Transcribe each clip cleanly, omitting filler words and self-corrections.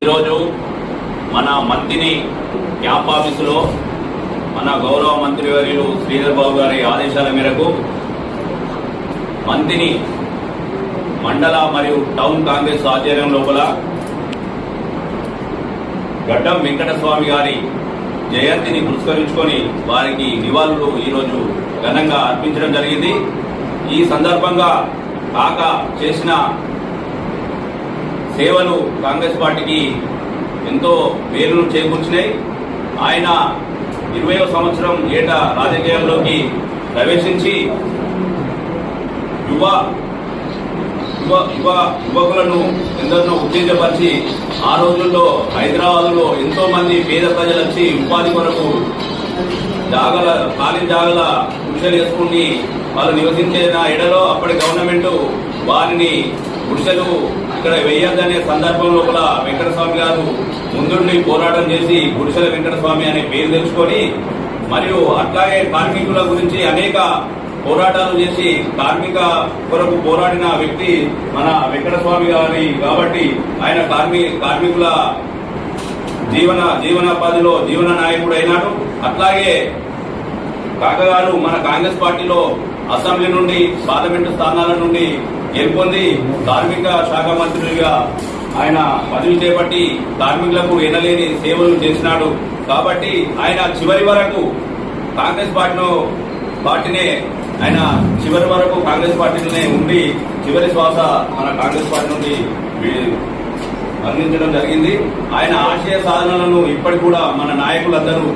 ఈరోజు మన మంత్రిని క్యాంప్ ఆఫీసులో మన గౌరవ మంత్రివర్యులు శ్రీధర్ బాబు గారి ఆదేశాల మేరకు మంత్రిని మండల మరియు టౌన్ కాంగ్రెస్ ఆధ్వర్యం లోపల గడ్డం వెంకటస్వామి గారి జయంతిని పురస్కరించుకొని వారికి నివాళులు ఈరోజు ఘనంగా అర్పించడం జరిగింది. ఈ సందర్భంగా కాక చేసిన సేవలు కాంగ్రెస్ పార్టీకి ఎంతో మేలును చేకూర్చినాయి. ఆయన 20వ సంవత్సరం ఏట రాజకీయాల్లోకి ప్రవేశించి యువకులను ఎందరినో ఉత్తేజపరిచి ఆ రోజుల్లో హైదరాబాద్లో ఎంతో మంది పేద ప్రజలు వచ్చి ఉపాధి కొరకు ఖాళీ జాగల గుడిసెలు వేసుకుని వాళ్ళు నివసించిన ఎడలో అప్పటి గవర్నమెంట్ వారిని గుడిసెలు ఇక్కడ వేయద్దనే సందర్భం లోపల వెంకటస్వామి గారు ముందుండి పోరాటం చేసి గుడిసెల వెంకటస్వామి అనే పేరు తెచ్చుకొని మరియు అట్లాగే కార్మికుల గురించి అనేక పోరాటాలు చేసి కార్మిక కొరకు పోరాడిన వ్యక్తి మన వెంకటస్వామి గారి కాబట్టి ఆయన కార్మికుల జీవనోపాధిలో జీవన నాయకుడు అయినాడు. అట్లాగే కాకగారు మన కాంగ్రెస్ పార్టీలో అసెంబ్లీ నుండి పార్లమెంటు స్థానాల నుండి గెలుపొంది కార్మిక శాఖ మంత్రిగా ఆయన పదవి చేపట్టి కార్మికులకు ఎనలేని సేవలు చేసినాడు. కాబట్టి ఆయన చివరి వరకు కాంగ్రెస్ పార్టీనే ఆయన చివరి వరకు కాంగ్రెస్ పార్టీలోనే ఉండి చివరి శ్వాస మన కాంగ్రెస్ పార్టీ నుండి అందించడం జరిగింది. ఆయన ఆశయ సాధనలను ఇప్పటి కూడా మన నాయకులందరూ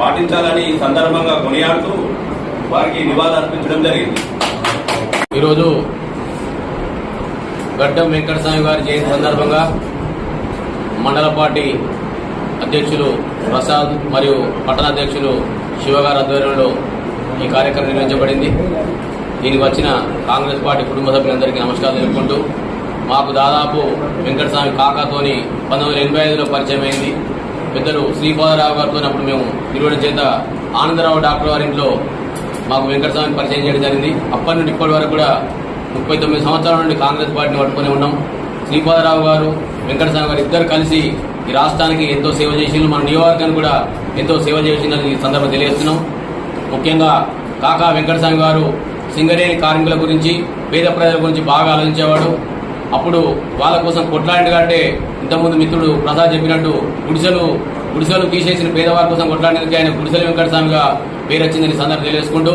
పాటించాలని ఈ సందర్భంగా కొనియాడుతూ వారికి నివాళులు అర్పించడం జరిగింది. ఈరోజు గడ్డం వెంకటస్వామి గారి జయంతి సందర్భంగా మండల పార్టీ అధ్యక్షులు ప్రసాద్ మరియు పట్టణ అధ్యక్షులు శివగారి ఆధ్వర్యంలో ఈ కార్యక్రమం నిర్వహించబడింది. దీనికి వచ్చిన కాంగ్రెస్ పార్టీ కుటుంబ సభ్యులందరికీ నమస్కారం తెలుపుకుంటూ మాకు దాదాపు వెంకటస్వామి కాకాతోని 1985లో పరిచయం అయింది. పెద్దలు శ్రీపాదరావు గారితో అప్పుడు మేము నిర్వహణ చేత ఆనందరావు డాక్టర్ గారి ఇంట్లో మాకు వెంకటస్వామిని పరిచయం చేయడం జరిగింది. అప్పటి నుండి ఇప్పటి వరకు కూడా 39 సంవత్సరాల నుండి కాంగ్రెస్ పార్టీని పట్టుకుని ఉన్నాం. శ్రీపాదరావు గారు వెంకటస్వామి గారు ఇద్దరు కలిసి ఈ రాష్ట్రానికి ఎంతో సేవ చేసిండ్రు, మన నియోజకవర్గానికి కూడా ఎంతో సేవ చేసిందని ఈ సందర్భంగా తెలియజేస్తున్నాం. ముఖ్యంగా కాకా వెంకటస్వామి గారు సింగరేణి కార్మికుల గురించి పేద ప్రజల గురించి బాగా ఆలోచించేవాడు. అప్పుడు వాళ్ళ కోసం కొట్లాడినట్టే ఇంతకుముందు మిత్రుడు ప్రసాద్ చెప్పినట్టు గుడిసెలు తీసేసిన పేదవారి కోసం కొట్లాడినందుకు ఆయన గుడిసెల వెంకటస్వామిగా పేరు వచ్చిందని సందర్భం తెలియజేసుకుంటూ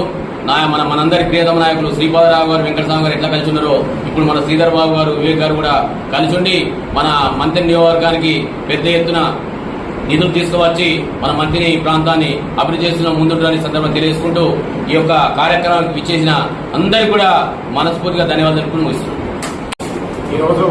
మనందరి ప్రియతమ నాయకులు శ్రీపాదరావు గారు వెంకటస్వామి గారు ఎట్లా కలిసి ఉన్నారో ఇప్పుడు మన శ్రీధర్ బాబు గారు వివేక్ గారు కూడా కలిసి ఉండి మన మంత్రి నియోజకవర్గానికి పెద్ద ఎత్తున నిధులు తీసుకువచ్చి మన మంత్రిని ఈ ప్రాంతాన్ని అభివృద్ధి చేస్తున్న ముందుంటారని సందర్భం తెలియజేసుకుంటూ ఈ యొక్క కార్యక్రమానికి ఇచ్చేసిన అందరికీ కూడా మనస్ఫూర్తిగా ధన్యవాదాలు తెలుపుతూ ముగిస్తున్నాం. ఈరోజు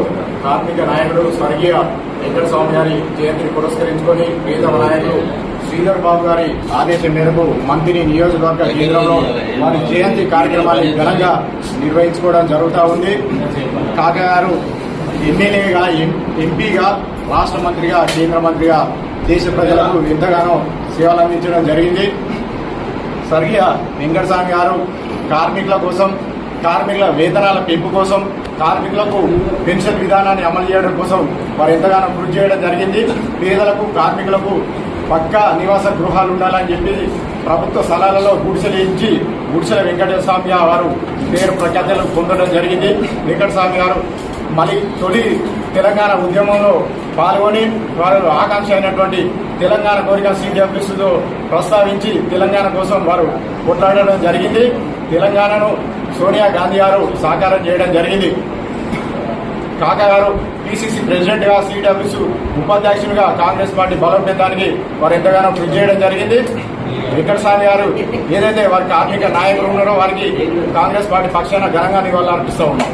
కార్మిక నాయకుడు స్వర్గీయ వెంకటస్వామి గారి జయంతిని పురస్కరించుకొని ప్రియతమ నాయకులు శ్రీధర్ బాబు గారి ఆదేశం మేరకు మంత్రి నియోజకవర్గ కేంద్రంలో వారి జయంతి కార్యక్రమాన్ని ఘనంగా నిర్వహించుకోవడం జరుగుతూ ఉంది. కాకా గారు ఎమ్మెల్యేగా, ఎంపీగా, రాష్ట్ర మంత్రిగా, కేంద్ర మంత్రిగా దేశ ప్రజలకు ఎంతగానో సేవలు అందించడం జరిగింది. స్వర్గీయ వెంకటస్వామి గారు కార్మికుల కోసం, కార్మికుల వేతనాల పెంపు కోసం, కార్మికులకు పెన్షన్ విధానాన్ని అమలు చేయడం కోసం వారు ఎంతగానో కృషి చేయడం జరిగింది. పేదలకు, కార్మికులకు పక్కా నివాస గృహాలు ఉండాలని చెప్పి ప్రభుత్వ స్థలాలలో గుడిసెలు ఇచ్చి గుడిసెల వెంకటస్వామి వారు పేరు ప్రఖ్యాతలు పొందడం జరిగింది. వెంకటస్వామి గారు మళ్ళీ తొలి తెలంగాణ ఉద్యమంలో పాల్గొని వారు ఆకాంక్ష అయినటువంటి తెలంగాణ కోరిక సిడబ్ల్యూసీతో ప్రస్తావించి తెలంగాణ కోసం వారు కొట్లాడడం జరిగింది. తెలంగాణను సోనియా గాంధీ గారు సాకారం చేయడం జరిగింది. కాకా గారు పిసిసి ప్రెసిడెంట్ గా, సిడబ్ల్యూసీ ఉపాధ్యక్షులుగా కాంగ్రెస్ పార్టీ బలోపేతానికి వారు ఎంతగానో కృషి చేయడం జరిగింది. వెంకటస్వామి గారు ఏదైతే వారి కార్మిక నాయకులు ఉన్నారో వారికి కాంగ్రెస్ పార్టీ పక్షాన ఘనంగా నివాళులు అర్పిస్తూ ఉన్నాం.